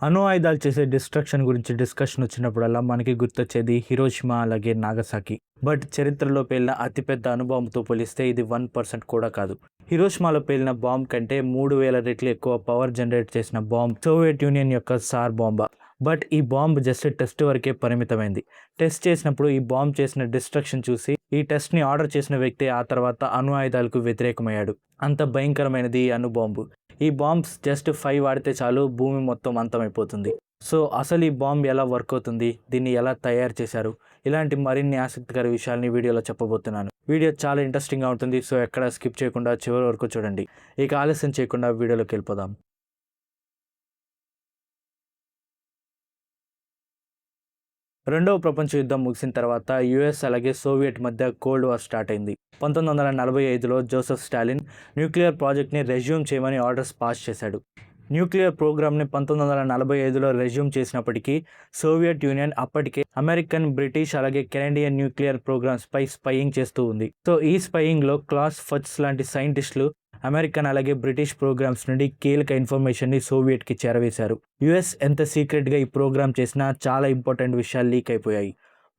అణు ఆయుధాలు చేసే డిస్ట్రక్షన్ గురించి డిస్కషన్ వచ్చినప్పుడల్లా మనకి గుర్తొచ్చేది హిరోషిమా అలాగే నాగసాకి. బట్ చరిత్రలో పేలిన అతిపెద్ద అణుబాంబుతో పోలిస్తే ఇది 1% కూడా కాదు. హిరోషిమాలో పేలిన బాంబ్ కంటే 3000 రెట్లు ఎక్కువ పవర్ జనరేట్ చేసిన బాంబ్ సోవియట్ యూనియన్ యొక్క సార్ బాంబా. బట్ ఈ బాంబ్ జస్ట్ టెస్ట్ వరకే పరిమితమైంది. టెస్ట్ చేసినప్పుడు ఈ బాంబ్ చేసిన డిస్ట్రక్షన్ చూసి ఈ టెస్ట్ని ఆర్డర్ చేసిన వ్యక్తి ఆ తర్వాత అణు ఆయుధాలకు వ్యతిరేకమయ్యాడు. అంత భయంకరమైనది ఈ అణు బాంబు. ఈ బాంబ్స్ జస్ట్ 5 వాడితే చాలు భూమి మొత్తం అంతమైపోతుంది. సో అసలు ఈ బాంబ్ ఎలా వర్క్ అవుతుంది, దీన్ని ఎలా తయారు చేశారు, ఇలాంటి మరిన్ని ఆసక్తికర విషయాల్ని వీడియోలో చెప్పబోతున్నాను. వీడియో చాలా ఇంట్రెస్టింగ్గా ఉంటుంది. సో ఎక్కడ స్కిప్ చేయకుండా చివరి వరకు చూడండి. ఇక ఆలస్యం చేయకుండా వీడియోలోకి వెళ్ళిపోదాం. రెండవ ప్రపంచ యుద్ధం ముగిసిన తర్వాత యుఎస్ అలాగే సోవియట్ మధ్య కోల్డ్ వార్ స్టార్ట్ అయింది. 1945లో జోసెఫ్ స్టాలిన్ న్యూక్లియర్ ప్రాజెక్ట్ని రెజ్యూమ్ చేయమని ఆర్డర్స్ పాస్ చేశాడు. న్యూక్లియర్ ప్రోగ్రామ్ని 1945లో రెజ్యూమ్ చేసినప్పటికీ సోవియట్ యూనియన్ అప్పటికే అమెరికన్, బ్రిటిష్ అలాగే కెనడియన్ న్యూక్లియర్ ప్రోగ్రామ్స్పై స్పైయింగ్ చేస్తూ ఉంది. సో ఈ స్పైయింగ్లో క్లాస్ ఫచ్ లాంటి సైంటిస్టులు అమెరికన్ అలాగే బ్రిటిష్ ప్రోగ్రామ్స్ నుండి కీలక ఇన్ఫర్మేషన్ని సోవియట్కి చేరవేశారు. యుఎస్ ఎంత సీక్రెట్గా ఈ ప్రోగ్రామ్ చేసినా చాలా ఇంపార్టెంట్ విషయాలు లీక్ అయిపోయాయి.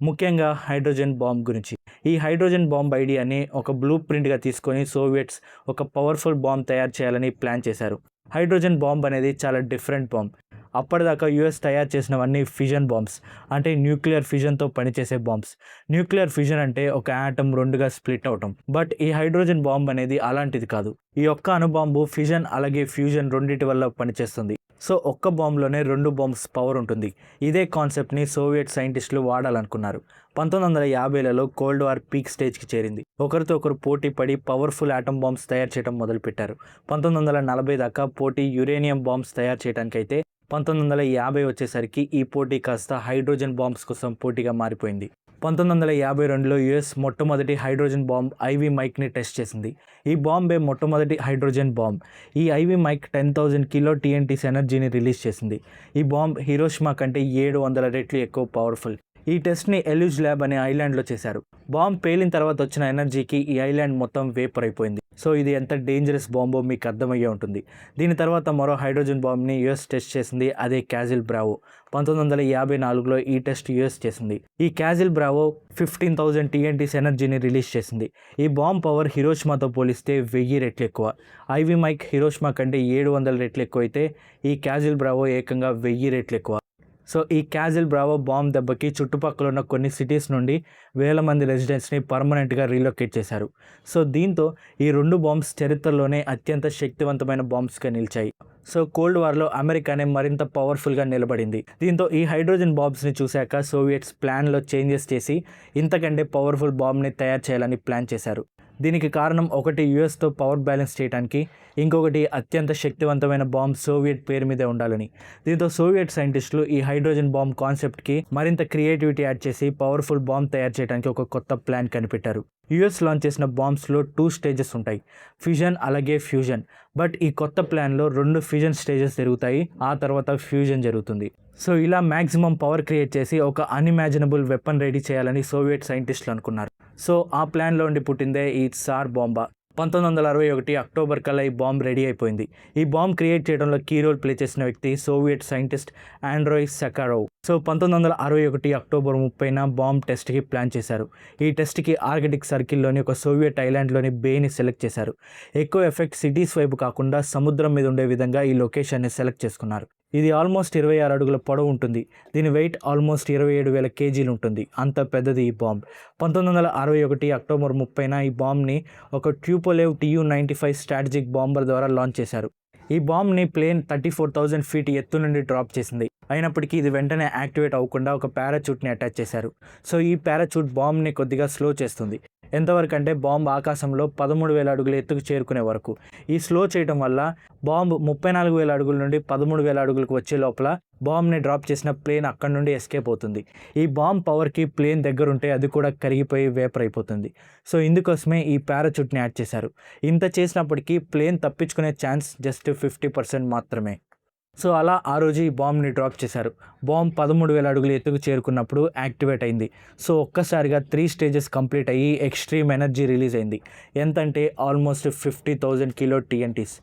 ముఖ్యంగా హైడ్రోజన్ బాంబ్ గురించి. ఈ హైడ్రోజన్ బాంబ్ ఐడియాని ఒక బ్లూ ప్రింట్గా తీసుకొని సోవియట్స్ ఒక పవర్ఫుల్ బాంబ్ తయారు చేయాలని ప్లాన్ చేశారు. హైడ్రోజన్ బాంబ్ అనేది చాలా డిఫరెంట్ బాంబ్. అప్పటిదాకా యుఎస్ తయారు చేసినవన్నీ ఫిజన్ బాంబ్స్, అంటే న్యూక్లియర్ ఫిజన్తో పనిచేసే బాంబ్స్. న్యూక్లియర్ ఫిజన్ అంటే ఒక యాటమ్ రెండుగా స్ప్లిట్ అవటం. బట్ ఈ హైడ్రోజన్ బాంబ్ అనేది అలాంటిది కాదు. ఈ ఒక్క అణుబాంబు ఫిజన్ అలాగే ఫ్యూజన్ రెండింటి వల్ల పనిచేస్తుంది. సో ఒక్క బాంబులోనే 2 బాంబ్స్ పవర్ ఉంటుంది. ఇదే కాన్సెప్ట్ని సోవియట్ సైంటిస్టులు వాడాలనుకున్నారు. 1950లలో కోల్డ్ వార్ పీక్ స్టేజ్కి చేరింది. ఒకరితో ఒకరు పోటీ పడి పవర్ఫుల్ ఆటమ్ బాంబ్స్ తయారు చేయడం మొదలుపెట్టారు. 1940 దాకా పోటీ యురేనియం బాంబ్స్ తయారు చేయడానికైతే 1950 వచ్చేసరికి ఈ పోటీ కాస్త హైడ్రోజన్ బాంబ్స్ కోసం పోటీగా మారిపోయింది. 1952లో యుఎస్ మొట్టమొదటి హైడ్రోజన్ బాంబ్ ఐవి మైక్ని టెస్ట్ చేసింది. ఈ బాంబే మొట్టమొదటి హైడ్రోజన్ బాంబ్. ఈ ఐవి మైక్ 10,000 కిలో టీఎన్టీస్ ఎనర్జీని రిలీజ్ చేసింది. ఈ బాంబ్ హిరోషిమా కంటే 700 రెట్లు ఎక్కువ పవర్ఫుల్. ఈ టెస్ట్ని ఎల్యూజ్ ల్యాబ్ అనే ఐలాండ్లో చేశారు. బాంబ్ పేలిన తర్వాత వచ్చిన ఎనర్జీకి ఈ ఐలాండ్ మొత్తం వేపర్ అయిపోయింది. సో ఇది ఎంత డేంజరస్ బాంబో మీకు అర్థమయ్యే ఉంటుంది. దీని తర్వాత మరో హైడ్రోజన్ బాంబ్ని యుఎస్ టెస్ట్ చేసింది. అదే క్యాజిల్ బ్రావో. 1954లో ఈ టెస్ట్ యుఎస్ చేసింది. ఈ క్యాజిల్ బ్రావో 15,000 టీఎన్టీస్ ఎనర్జీని రిలీజ్ చేసింది. ఈ బాంబ్ పవర్ హిరోషిమాతో పోలిస్తే 1000 రెట్లు ఎక్కువ. ఐవి మైక్ హిరోషిమా కంటే 700 రెట్లు ఎక్కువ అయితే ఈ క్యాజిల్ బ్రావో ఏకంగా 1000 రెట్లు ఎక్కువ. సో ఈ క్యాజిల్ బ్రావో బాంబ్ దెబ్బకి చుట్టుపక్కల ఉన్న కొన్ని సిటీస్ నుండి వేల మంది రెసిడెంట్స్ని పర్మనెంట్గా రీలొకేట్ చేశారు. సో దీంతో ఈ 2 బాంబ్స్ చరిత్రలోనే అత్యంత శక్తివంతమైన బాంబ్స్గా నిలిచాయి. సో కోల్డ్ వార్లో అమెరికానే మరింత పవర్ఫుల్గా నిలబడింది. దీంతో ఈ హైడ్రోజన్ బాంబ్స్ని చూశాక సోవియట్స్ ప్లాన్లో చేంజెస్ చేసి ఇంతకంటే పవర్ఫుల్ బాంబ్ని తయారు చేయాలని ప్లాన్ చేశారు. దీనికి కారణం ఒకటి యుఎస్తో పవర్ బ్యాలెన్స్ చేయడానికి, ఇంకొకటి అత్యంత శక్తివంతమైన బాంబ్ సోవియట్ పేరు మీదే ఉండాలని. దీంతో సోవియట్ సైంటిస్టులు ఈ హైడ్రోజన్ బాంబ్ కాన్సెప్ట్కి మరింత క్రియేటివిటీ యాడ్ చేసి పవర్ఫుల్ బాంబ్ తయారు చేయడానికి ఒక కొత్త ప్లాన్ కనిపెట్టారు. యుఎస్ లాంచ్ చేసిన బాంబ్స్లో 2 స్టేజెస్ ఉంటాయి, ఫిజన్ అలాగే ఫ్యూజన్. బట్ ఈ కొత్త ప్లాన్లో 2 ఫిజన్ స్టేజెస్ జరుగుతాయి, ఆ తర్వాత ఫ్యూజన్ జరుగుతుంది. సో ఇలా మ్యాక్సిమం పవర్ క్రియేట్ చేసి ఒక అన్ఇమాజినబుల్ వెపన్ రెడీ చేయాలని సోవియట్ సైంటిస్టులు అనుకున్నారు. సో ఆ ప్లాన్లో ఉండి పుట్టిందే ఈ సార్ బాంబా. 1961 అక్టోబర్ కల్లా ఈ బాంబ్ రెడీ అయిపోయింది. ఈ బాంబ్ క్రియేట్ చేయడంలో కీ రోల్ ప్లే చేసిన వ్యక్తి Soviet scientist Andrei Sakharov. So 1961 October 30న బాంబ్ టెస్ట్కి ప్లాన్ చేశారు. ఈ టెస్ట్కి ఆర్కిటిక్ సర్కిల్లోని ఒక సోవియట్ ఐలాండ్లోని బేని సెలెక్ట్ చేశారు. ఎక్కువ ఎఫెక్ట్ సిటీస్ వైపు కాకుండా సముద్రం మీద ఉండే విధంగా ఈ లొకేషన్ని సెలెక్ట్ చేసుకున్నారు. ఇది ఆల్మోస్ట్ 26 అడుగుల పొడవు ఉంటుంది. దీని వెయిట్ ఆల్మోస్ట్ 27,000 కేజీలు ఉంటుంది. అంత పెద్దది ఈ బాంబ్. 1961 అక్టోబర్ 30న ఈ బాంబ్ని ఒక ట్యూపోలేవ్ Tu-95 స్ట్రాటజిక్ బాంబర్ ద్వారా లాంచ్ చేశారు. ఈ బాంబ్ని ప్లేన్ 34,000 ఫీట్ ఎత్తు నుండి డ్రాప్ చేసింది. అయినప్పటికీ ఇది వెంటనే యాక్టివేట్ అవ్వకుండా ఒక పారాచూట్ని అటాచ్ చేశారు. సో ఈ పారాచూట్ బాంబ్ని కొద్దిగా స్లో చేస్తుంది. ఎంతవరకు అంటే బాంబ్ ఆకాశంలో 13,000 అడుగుల ఎత్తుకు చేరుకునే వరకు. ఈ స్లో చేయడం వల్ల బాంబ్ 34,000 అడుగుల నుండి 13,000 అడుగులకు వచ్చే లోపల బాంబ్ని డ్రాప్ చేసిన ప్లేన్ అక్కడి నుండి ఎస్కేప్ అవుతుంది. ఈ బాంబ్ పవర్కి ప్లేన్ దగ్గరుంటే అది కూడా కరిగిపోయి వేపర్ అయిపోతుంది. సో ఇందుకోసమే ఈ పారాచూట్ని యాడ్ చేశారు. ఇంత చేసినప్పటికీ ప్లేన్ తప్పించుకునే ఛాన్స్ జస్ట్ 50% మాత్రమే. సో అలా ఆ రోజు ఈ బాంబ్ని డ్రాప్ చేశారు. బాంబ్ 13,000 అడుగుల ఎత్తుకు చేరుకున్నప్పుడు యాక్టివేట్ అయింది. సో ఒక్కసారిగా 3 స్టేజెస్ కంప్లీట్ అయ్యి ఎక్స్ట్రీమ్ ఎనర్జీ రిలీజ్ అయింది. ఎంతంటే ఆల్మోస్ట్ 50,000 కిలో టీఎన్టీస్.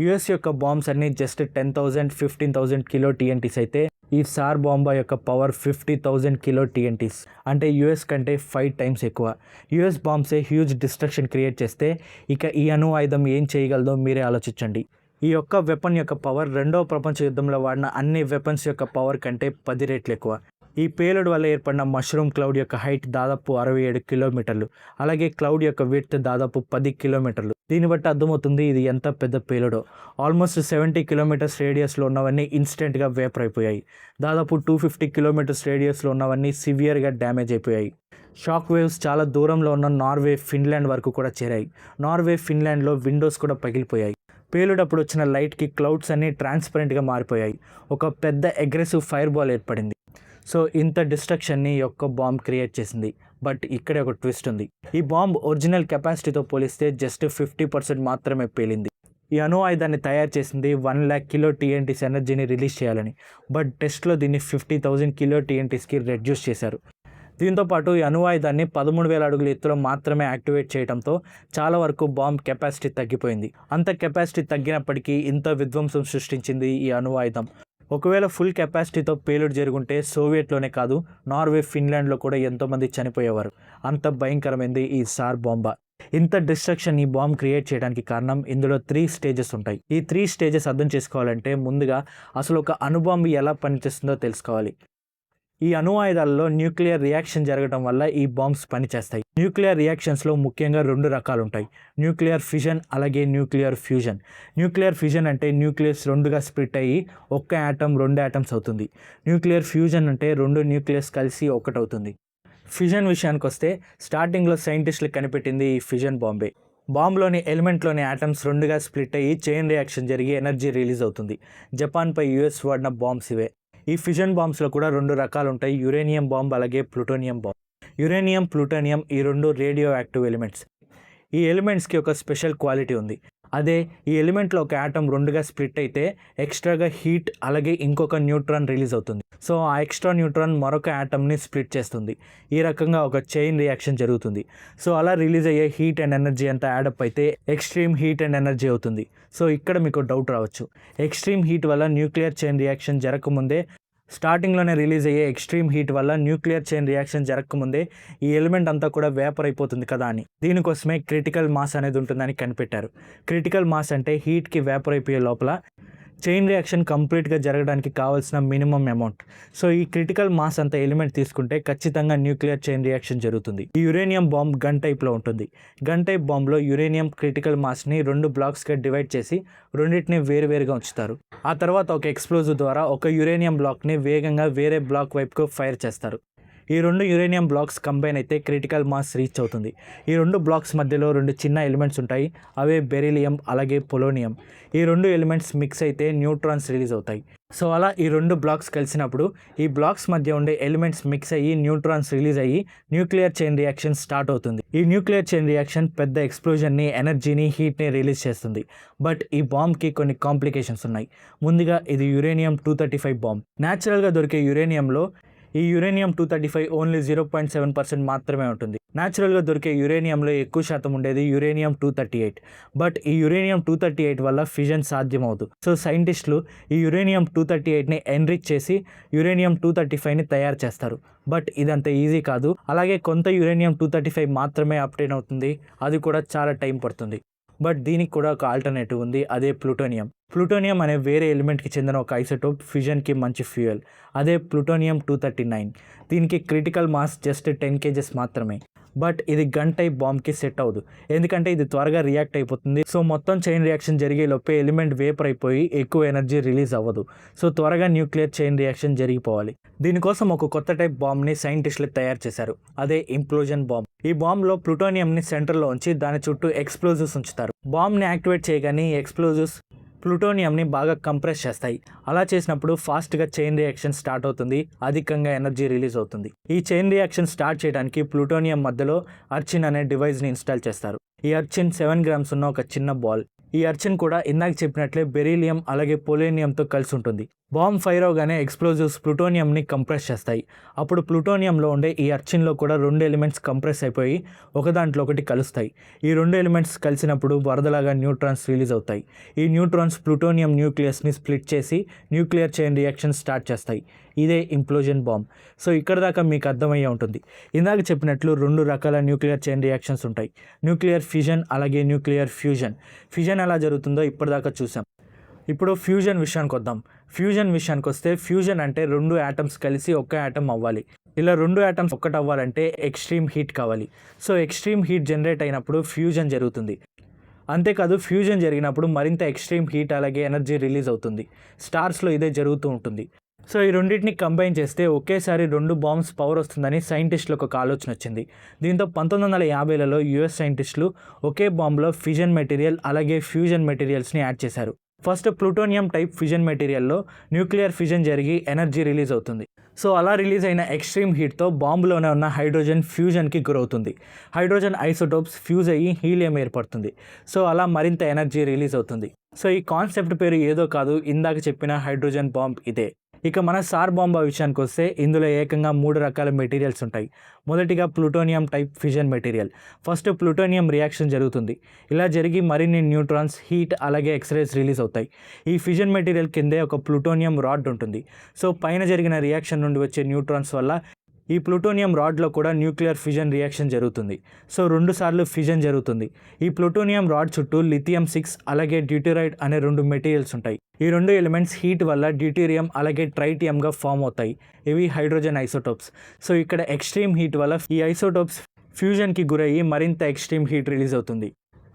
యుఎస్ యొక్క బాంబ్స్ అన్నీ జస్ట్ 10,000 15,000 కిలో టీఎన్టీస్ అయితే ఈ సార్ బాంబా యొక్క పవర్ 50,000 కిలో టీఎన్టీస్, అంటే యుఎస్ కంటే 5 టైమ్స్ ఎక్కువ. యుఎస్ బాంబ్సే హ్యూజ్ డిస్ట్రక్షన్ క్రియేట్ చేస్తే ఇక ఈ అణు ఆయుధం ఏం చేయగలదో మీరే ఆలోచించండి. ఈ యొక్క వెపన్ యొక్క పవర్ రెండవ ప్రపంచ యుద్ధంలో వాడిన అన్ని వెపన్స్ యొక్క పవర్ కంటే 10 రెట్లు ఎక్కువ. ఈ పేలుడు వల్ల ఏర్పడిన మష్రూమ్ క్లౌడ్ యొక్క హైట్ దాదాపు 67 కిలోమీటర్లు, అలాగే క్లౌడ్ యొక్క విడ్త్ దాదాపు 10 కిలోమీటర్లు. దీన్ని బట్టి అర్థమవుతుంది ఇది ఎంత పెద్ద పేలుడో. ఆల్మోస్ట్ 70 కిలోమీటర్స్ రేడియస్లో ఉన్నవన్నీ ఇన్స్టెంట్గా వేపర్ అయిపోయాయి. దాదాపు 250 కిలోమీటర్స్ రేడియస్లో ఉన్నవన్నీ సివియర్గా డ్యామేజ్ అయిపోయాయి. షాక్ వేవ్స్ చాలా దూరంలో ఉన్న నార్వే, ఫిన్లాండ్ వరకు కూడా చేరాయి. నార్వే, ఫిన్లాండ్లో విండోస్ కూడా పగిలిపోయాయి. పేలుడప్పుడు వచ్చిన లైట్కి క్లౌడ్స్ అన్నీ ట్రాన్స్పరెంట్గా మారిపోయాయి. ఒక పెద్ద అగ్రెసివ్ ఫైర్ బాల్ ఏర్పడింది. సో ఇంత డిస్ట్రక్షన్ని యొక్క బాంబ్ క్రియేట్ చేసింది. బట్ ఇక్కడే ఒక ట్విస్ట్ ఉంది. ఈ బాంబ్ ఒరిజినల్ కెపాసిటీతో పోలిస్తే జస్ట్ 50% మాత్రమే పేలింది. ఈ అణు ఆయుధాన్ని తయారు చేసింది 1,00,000 కిలో టీఎన్టీస్ ఎనర్జీని రిలీజ్ చేయాలని. బట్ టెస్ట్లో దీన్ని 50,000 కిలో టీఎన్టీస్కి రెడ్యూస్ చేశారు. దీంతోపాటు ఈ అణు ఆయుధాన్ని 13,000 అడుగుల ఎత్తులో మాత్రమే యాక్టివేట్ చేయడంతో చాలా వరకు బాంబ్ కెపాసిటీ తగ్గిపోయింది. అంత కెపాసిటీ తగ్గినప్పటికీ ఇంత విధ్వంసం సృష్టించింది ఈ అణు ఆయుధం. ఒకవేళ ఫుల్ కెపాసిటీతో పేలుడు జరుగుంటే సోవియట్లోనే కాదు, నార్వే, ఫిన్లాండ్లో కూడా ఎంతోమంది చనిపోయేవారు. అంత భయంకరమైంది ఈ సార్ బాంబా. ఇంత డిస్ట్రక్షన్ ఈ బాంబ్ క్రియేట్ చేయడానికి కారణం ఇందులో 3 స్టేజెస్ ఉంటాయి. ఈ 3 స్టేజెస్ అర్థం చేసుకోవాలంటే ముందుగా అసలు ఒక అణుబాంబు ఎలా పనిచేస్తుందో తెలుసుకోవాలి. ఈ అణు ఆయుధాలలో న్యూక్లియర్ రియాక్షన్ జరగడం వల్ల ఈ బాంబ్స్ పనిచేస్తాయి. న్యూక్లియర్ రియాక్షన్స్లో ముఖ్యంగా 2 రకాలు ఉంటాయి. న్యూక్లియర్ ఫిజన్, అలాగే న్యూక్లియర్ ఫ్యూజన్. న్యూక్లియర్ ఫిజన్ అంటే న్యూక్లియస్ 2గా స్ప్లిట్ అయ్యి ఒక్క యాటమ్ 2 యాటమ్స్ అవుతుంది. న్యూక్లియర్ ఫ్యూజన్ అంటే 2 న్యూక్లియస్ కలిసి ఒకటవుతుంది. ఫిజన్ విషయానికి వస్తే స్టార్టింగ్లో సైంటిస్టులు కనిపెట్టింది ఈ ఫిజన్ బాంబే. బాంబ్లోని ఎలిమెంట్లోని యాటమ్స్ 2గా స్ప్లిట్ అయ్యి చైన్ రియాక్షన్ జరిగి ఎనర్జీ రిలీజ్ అవుతుంది. జపాన్పై యుఎస్ వాడిన బాంబ్స్ ఇవే. ఈ ఫిజన్ బాంబ్స్లో కూడా 2 రకాలు ఉంటాయి. యురేనియం బాంబ్, అలాగే ప్లూటోనియం బాంబ్. యురేనియం, ప్లూటోనియం ఈ 2 రేడియో యాక్టివ్ ఎలిమెంట్స్. ఈ ఎలిమెంట్స్కి ఒక స్పెషల్ క్వాలిటీ ఉంది. అదే ఈ ఎలిమెంట్లో ఒక యాటమ్ 2గా స్ప్లిట్ అయితే ఎక్స్ట్రాగా హీట్, అలాగే ఇంకొక న్యూట్రాన్ రిలీజ్ అవుతుంది. సో ఆ ఎక్స్ట్రా న్యూట్రాన్ మరొక యాటమ్ని స్ప్లిట్ చేస్తుంది. ఈ రకంగా ఒక చైన్ రియాక్షన్ జరుగుతుంది. సో అలా రిలీజ్ అయ్యే హీట్ అండ్ ఎనర్జీ అంతా యాడప్ అయితే ఎక్స్ట్రీమ్ హీట్ అండ్ ఎనర్జీ అవుతుంది. సో ఇక్కడ మీకు డౌట్ రావచ్చు, ఎక్స్ట్రీమ్ హీట్ వల్ల న్యూక్లియర్ చైన్ రియాక్షన్ జరగకముందే, స్టార్టింగ్లోనే రిలీజ్ అయ్యే ఎక్స్ట్రీమ్ హీట్ వల్ల న్యూక్లియర్ చైన్ రియాక్షన్ జరగకముందే ఈ ఎలిమెంట్ అంతా కూడా వేపర్ అయిపోతుంది కదా అని. దీనికోసమే క్రిటికల్ మాస్ అనేది ఉంటుందని కనిపెట్టారు. క్రిటికల్ మాస్ అంటే హీట్కి వేపర్ అయిపోయే లోపల చైన్ రియాక్షన్ కంప్లీట్గా జరగడానికి కావాల్సిన మినిమం అమౌంట్. సో ఈ క్రిటికల్ మాస్ అంత ఎలిమెంట్ తీసుకుంటే ఖచ్చితంగా న్యూక్లియర్ చైన్ రియాక్షన్ జరుగుతుంది. ఈ యురేనియం బాంబ్ గన్ టైప్లో ఉంటుంది. గన్ టైప్ బాంబ్లో యురేనియం క్రిటికల్ మాస్ని 2 బ్లాక్స్గా డివైడ్ చేసి రెండింటిని వేరువేరుగా ఉంచుతారు. ఆ తర్వాత ఒక ఎక్స్ప్లోజివ్ ద్వారా ఒక యురేనియం బ్లాక్ని వేగంగా వేరే బ్లాక్ వైపుకు ఫైర్ చేస్తారు. ఈ 2 యురేనియం బ్లాక్స్ కంబైన్ అయితే క్రిటికల్ మాస్ రీచ్ అవుతుంది. ఈ 2 బ్లాక్స్ మధ్యలో 2 చిన్న ఎలిమెంట్స్ ఉంటాయి. అవే బెరీలియం, అలాగే పొలోనియం. ఈ 2 ఎలిమెంట్స్ మిక్స్ అయితే న్యూట్రాన్స్ రిలీజ్ అవుతాయి. సో అలా ఈ 2 బ్లాక్స్ కలిసినప్పుడు ఈ బ్లాక్స్ మధ్య ఉండే ఎలిమెంట్స్ మిక్స్ అయ్యి న్యూట్రాన్స్ రిలీజ్ అయ్యి న్యూక్లియర్ చైన్ రియాక్షన్ స్టార్ట్ అవుతుంది. ఈ న్యూక్లియర్ చైన్ రియాక్షన్ పెద్ద ఎక్స్ప్లోజన్ని, ఎనర్జీని, హీట్ని రిలీజ్ చేస్తుంది. బట్ ఈ బాంబ్కి కొన్ని కాంప్లికేషన్స్ ఉన్నాయి. ముందుగా ఇది యురేనియం 235 బాంబ్. న్యాచురల్గా దొరికే యురేనియంలో ఈ యురేనియం 235 ఓన్లీ 0.7% మాత్రమే ఉంటుంది. న్యాచురల్గా దొరికే యురేనియంలో ఎక్కువ శాతం ఉండేది యురేనియం 238. బట్ ఈ యురేనియం 238 వల్ల ఫిజన్ సాధ్యమవుతుంది. సో సైంటిస్టులు ఈ యురేనియం 238ని ఎన్రిచ్ చేసి యురేనియం 235ని తయారు చేస్తారు. బట్ ఇదంత ఈజీ కాదు. అలాగే కొంత యురేనియం 235 మాత్రమే అప్టైన్ అవుతుంది. అది కూడా చాలా టైం పడుతుంది. బట్ దీనికి కూడా ఒక ఆల్టర్నేటివ్ ఉంది, అదే ప్లూటోనియం. ప్లూటోనియం అనే వేరే ఎలిమెంట్కి చెందిన ఒక ఐసోటోప్ ఫిజన్కి మంచి ఫ్యూయల్. అదే ప్లూటోనియం 239. దీనికి క్రిటికల్ మాస్ జస్ట్ 10 kgs మాత్రమే. బట్ ఇది గన్ టైప్ బాంబ్కి సెట్ అవ్వదు, ఎందుకంటే ఇది త్వరగా రియాక్ట్ అయిపోతుంది. సో మొత్తం చైన్ రియాక్షన్ జరిగే లోపే ఎలిమెంట్ వేపర్ అయిపోయి ఎక్కువ ఎనర్జీ రిలీజ్ అవ్వదు. సో త్వరగా న్యూక్లియర్ చైన్ రియాక్షన్ జరిగిపోవాలి. దీనికోసం ఒక కొత్త టైప్ బాంబ్ని సైంటిస్టులు తయారు చేశారు, అదే ఇంప్లోజన్ బాంబ్. ఈ బాంబ్లో ప్లూటోనియంని సెంటర్లో ఉంచి దాని చుట్టూ ఎక్స్ప్లోజివ్స్ ఉంచుతారు. బాంబ్ని యాక్టివేట్ చేయగానే ఈ ఎక్స్ప్లోజివ్స్ ప్లూటోనియంని బాగా కంప్రెస్ చేస్తాయి. అలా చేసినప్పుడు ఫాస్ట్గా చైన్ రియాక్షన్ స్టార్ట్ అవుతుంది, అధికంగా ఎనర్జీ రిలీజ్ అవుతుంది. ఈ చైన్ రియాక్షన్ స్టార్ట్ చేయడానికి ప్లూటోనియం మధ్యలో అర్చిన్ అనే డివైస్ని ఇన్స్టాల్ చేస్తారు. ఈ అర్చిన్ 7 grams ఉన్న ఒక చిన్న బాల్. ఈ అర్చిన్ కూడా ఇందాక చెప్పినట్లే బెరీలియం, అలాగే పొలోనియంతో కలిసి ఉంటుంది. బాంబ్ ఫైర్ అవగానే ఎక్స్ప్లోజివ్స్ ప్లూటోనియంని కంప్రెస్ చేస్తాయి. అప్పుడు ప్లూటోనియంలో ఉండే ఈ అర్చిన్లో కూడా 2 ఎలిమెంట్స్ కంప్రెస్ అయిపోయి ఒకదాంట్లో ఒకటి కలుస్తాయి. ఈ 2 ఎలిమెంట్స్ కలిసినప్పుడు వరదలాగా న్యూట్రాన్స్ రిలీజ్ అవుతాయి. ఈ న్యూట్రాన్స్ ప్లూటోనియం న్యూక్లియస్ని స్ప్లిట్ చేసి న్యూక్లియర్ చైన్ రియాక్షన్ స్టార్ట్ చేస్తాయి. ఇదే ఇంప్లోజన్ బాంబ్. సో ఇక్కడ దాకా మీకు అర్థమయ్యే ఉంటుంది. ఇందాక చెప్పినట్లు 2 రకాల న్యూక్లియర్ చైన్ రియాక్షన్స్ ఉంటాయి. న్యూక్లియర్ ఫిజన్ అలాగే న్యూక్లియర్ ఫ్యూజన్. ఫిజన్ ఎలా జరుగుతుందో ఇప్పటిదాకా చూసాం. ఇప్పుడు ఫ్యూజన్ విషయానికి వద్దాం. ఫ్యూజన్ విషయానికి వస్తే ఫ్యూజన్ అంటే 2 యాటమ్స్ కలిసి ఒక్క యాటమ్ అవ్వాలి. ఇలా 2 యాటమ్స్ ఒక్కటి అవ్వాలంటే ఎక్స్ట్రీమ్ హీట్ కావాలి. సో ఎక్స్ట్రీమ్ హీట్ జనరేట్ అయినప్పుడు ఫ్యూజన్ జరుగుతుంది. అంతేకాదు ఫ్యూజన్ జరిగినప్పుడు మరింత ఎక్స్ట్రీమ్ హీట్ అలాగే ఎనర్జీ రిలీజ్ అవుతుంది. స్టార్స్లో ఇదే జరుగుతూ ఉంటుంది. సో ఈ రెండింటిని కంబైన్ చేస్తే ఒకేసారి 2 బాంబ్స్ పవర్ వస్తుందని సైంటిస్టులకు ఒక ఆలోచన వచ్చింది. దీంతో 1950లలో యుఎస్ సైంటిస్టులు ఒకే బాంబ్లో ఫిజన్ మెటీరియల్ అలాగే ఫ్యూజన్ మెటీరియల్స్ని యాడ్ చేశారు. ఫస్ట్ ప్లూటోనియం టైప్ ఫిజన్ మెటీరియల్లో న్యూక్లియర్ ఫిజన్ జరిగి ఎనర్జీ రిలీజ్ అవుతుంది. సో అలా రిలీజ్ అయిన ఎక్స్ట్రీమ్ హీట్తో బాంబులోనే ఉన్న హైడ్రోజన్ ఫ్యూజన్కి గురవుతుంది. హైడ్రోజన్ ఐసోటోప్స్ ఫ్యూజ్ అయ్యి హీలియం ఏర్పడుతుంది. సో అలా మరింత ఎనర్జీ రిలీజ్ అవుతుంది. సో ఈ కాన్సెప్ట్ పేరు ఏదో కాదు, ఇందాక చెప్పిన హైడ్రోజన్ బాంబ్ ఇదే. ఇక మన సార్ బాంబా విషయానికి వస్తే ఇందులో ఏకంగా 3 రకాల మెటీరియల్స్ ఉంటాయి. మొదటిగా plutonium type fission material. First plutonium reaction జరుగుతుంది. ఇలా జరిగి మరిన్ని న్యూట్రాన్స్, హీట్ అలాగే ఎక్స్రేస్ రిలీజ్ అవుతాయి. ఈ ఫిజన్ మెటీరియల్ కిందే ఒక ప్లూటోనియం రాడ్ ఉంటుంది. సో పైన జరిగిన రియాక్షన్ నుండి వచ్చే న్యూట్రాన్స్ వల్ల ఈ ప్లూటోనియం రాడ్లో కూడా న్యూక్లియర్ ఫిజన్ రియాక్షన్ జరుగుతుంది. సో 2 సార్లు ఫిజన్ జరుగుతుంది. ఈ ప్లూటోనియం రాడ్ చుట్టూ లిథియం-6 అలాగే డ్యూటెరైడ్ అనే 2 మెటీరియల్స్ ఉంటాయి. ఈ 2 ఎలిమెంట్స్ హీట్ వల్ల డ్యూటీరియం అలాగే ట్రైటియంగా ఫామ్ అవుతాయి. ఇవి హైడ్రోజన్ ఐసోటోప్స్. సో ఇక్కడ ఎక్స్ట్రీమ్ హీట్ వల్ల ఈ ఐసోటోప్స్ ఫ్యూజన్కి గురయ్యి మరింత ఎక్స్ట్రీమ్ హీట్ రిలీజ్ అవుతుంది.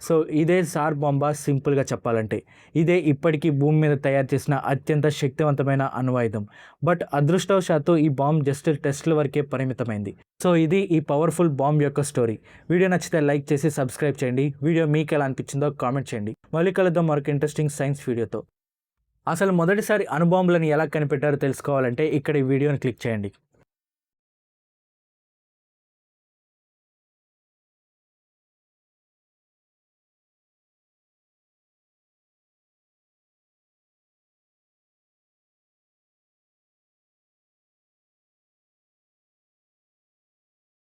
సో ఇదే సార్ బాంబా సింపుల్గా చెప్పాలంటే. ఇదే ఇప్పటికీ భూమి మీద తయారు చేసిన అత్యంత శక్తివంతమైన అణ్వాయుధం. బట్ అదృష్టవశాత్తు ఈ బాంబ్ జస్ట్ టెస్ట్ల వరకే పరిమితమైంది. సో ఇది ఈ పవర్ఫుల్ బాంబ్ యొక్క స్టోరీ. వీడియో నచ్చితే లైక్ చేసి సబ్స్క్రైబ్ చేయండి. వీడియో మీకు ఎలా అనిపించిందో కామెంట్ చేయండి. మళ్ళీ కలుద్దాం మరొక ఇంట్రెస్టింగ్ సైన్స్ వీడియోతో. అసలు మొదటిసారి అణుబాంబులను ఎలా కనిపెట్టారో తెలుసుకోవాలంటే ఇక్కడ ఈ వీడియోని క్లిక్ చేయండి.